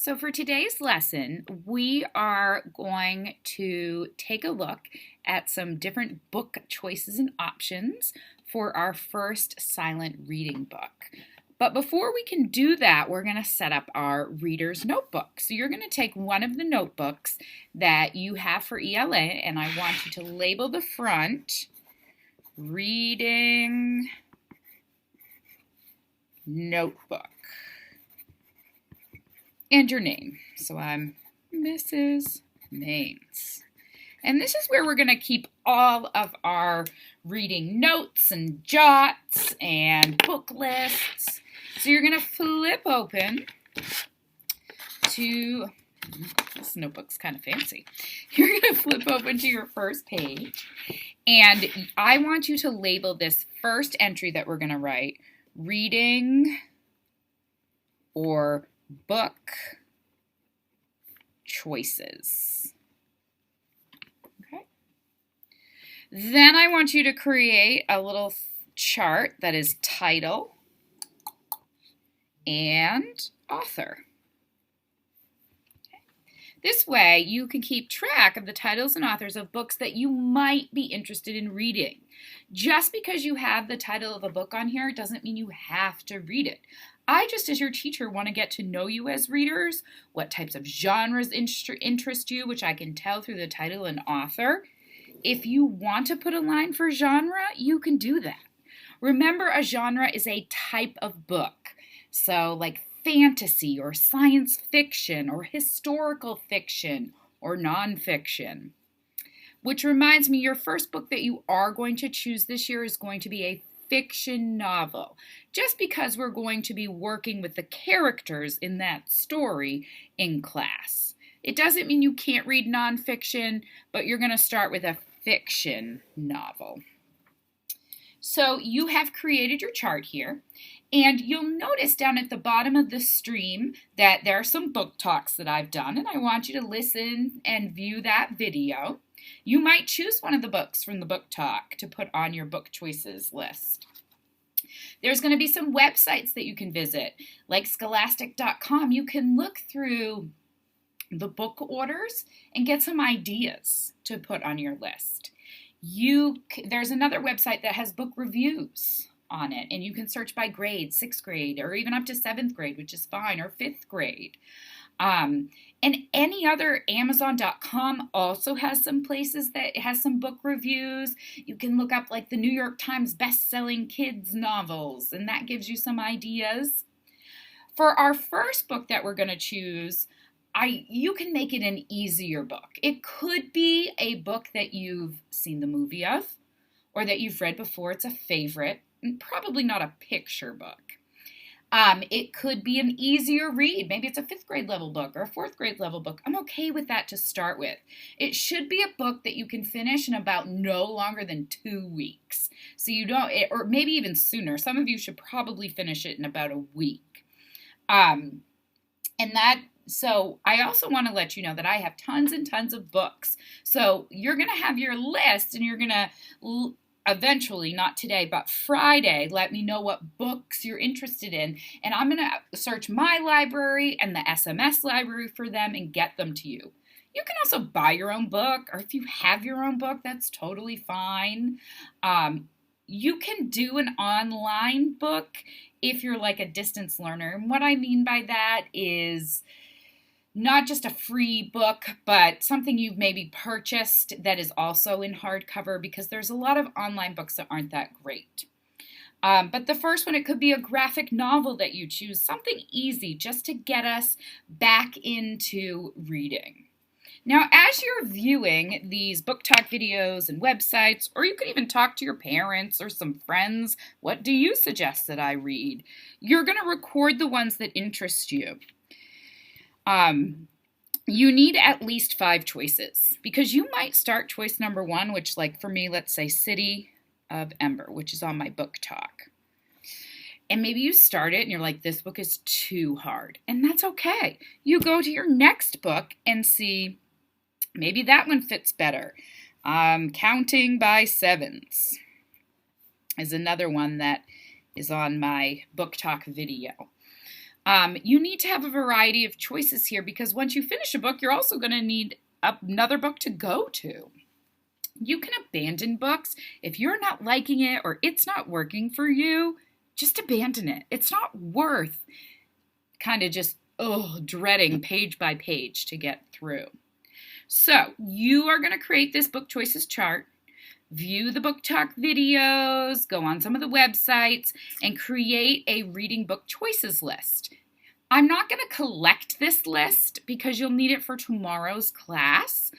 So for today's lesson, we are going to take a look at some different book choices and options for our first silent reading book. But before we can do that, we're going to set up our reader's notebook. So you're going to take one of the notebooks that you have for ELA, and I want you to label the front Reading Notebook. And your name. So I'm Mrs. Maines. And this is where we're going to keep all of our reading notes and jots and book lists. So you're going to flip open to, this notebook's kind of fancy. You're going to flip open to your first page. And I want you to label this first entry that we're going to write, reading or book choices. Okay. Then I want you to create a little chart that is title and author. This way you can keep track of the titles and authors of books that you might be interested in reading. Just because you have the title of a book on here doesn't mean you have to read it. I just, as your teacher, want to get to know you as readers, what types of genres interest you, which I can tell through the title and author. If you want to put a line for genre, you can do that. Remember, a genre is a type of book. So like fantasy or science fiction or historical fiction or nonfiction. Which reminds me, your first book that you are going to choose this year is going to be a fiction novel, just because we're going to be working with the characters in that story in class. It doesn't mean you can't read nonfiction, but you're going to start with a fiction novel. So you have created your chart here, and you'll notice down at the bottom of the stream that there are some book talks that I've done, and I want you to listen and view that video. You might choose one of the books from the book talk to put on your book choices list. There's going to be some websites that you can visit, like scholastic.com. You can look through the book orders and get some ideas to put on your list. There's another website that has book reviews on it, and you can search by grade, 6th grade, or even up to 7th grade, which is fine, or 5th grade. And any other, Amazon.com also has some places that has some book reviews. You can look up like the New York Times best-selling kids novels, and that gives you some ideas. For our first book that we're going to choose, you can make it an easier book. It could be a book that you've seen the movie of, or that you've read before. It's a favorite, and probably not a picture book. It could be an easier read. Maybe it's a 5th grade level book or a 4th grade level book. I'm okay with that to start with. It should be a book that you can finish in about no longer than 2 weeks. So you don't, or maybe even sooner. Some of you should probably finish it in about a week. So I also want to let you know that I have tons and tons of books. So you're going to have your list, and you're going to eventually, not today, but Friday, let me know what books you're interested in. And I'm going to search my library and the SMS library for them and get them to you. You can also buy your own book, or if you have your own book, that's totally fine. You can do an online book if you're like a distance learner. And what I mean by that is not just a free book, but something you've maybe purchased that is also in hardcover, because there's a lot of online books that aren't that great. But the first one, it could be a graphic novel that you choose, something easy just to get us back into reading. Now, as you're viewing these book talk videos and websites, or you could even talk to your parents or some friends, what do you suggest that I read? You're going to record the ones that interest you. You need at least 5 choices, because you might start choice number 1, which, like for me, let's say City of Ember, which is on my book talk. And maybe you start it and you're like, this book is too hard. And that's okay. You go to your next book and see, maybe that one fits better. Counting by Sevens is another one that is on my book talk video. You need to have a variety of choices here because once you finish a book, you're also going to need another book to go to. You can abandon books if you're not liking it or it's not working for you. Just abandon it. It's not worth kind of just dreading page by page to get through. So you are going to create this book choices chart, view the book talk videos, go on some of the websites, and create a reading book choices list. I'm not going to collect this list because you'll need it for tomorrow's class.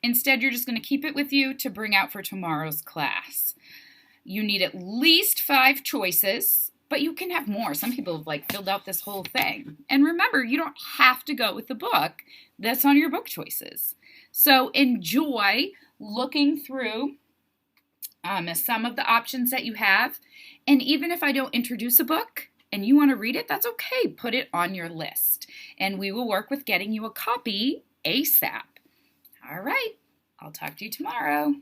Instead, you're just going to keep it with you to bring out for tomorrow's class. You need at least 5 choices, but you can have more. Some people have filled out this whole thing. And remember, you don't have to go with the book that's on your book choices. So enjoy looking through some of the options that you have. And even if I don't introduce a book and you want to read it, that's okay. Put it on your list. And we will work with getting you a copy ASAP. All right, I'll talk to you tomorrow.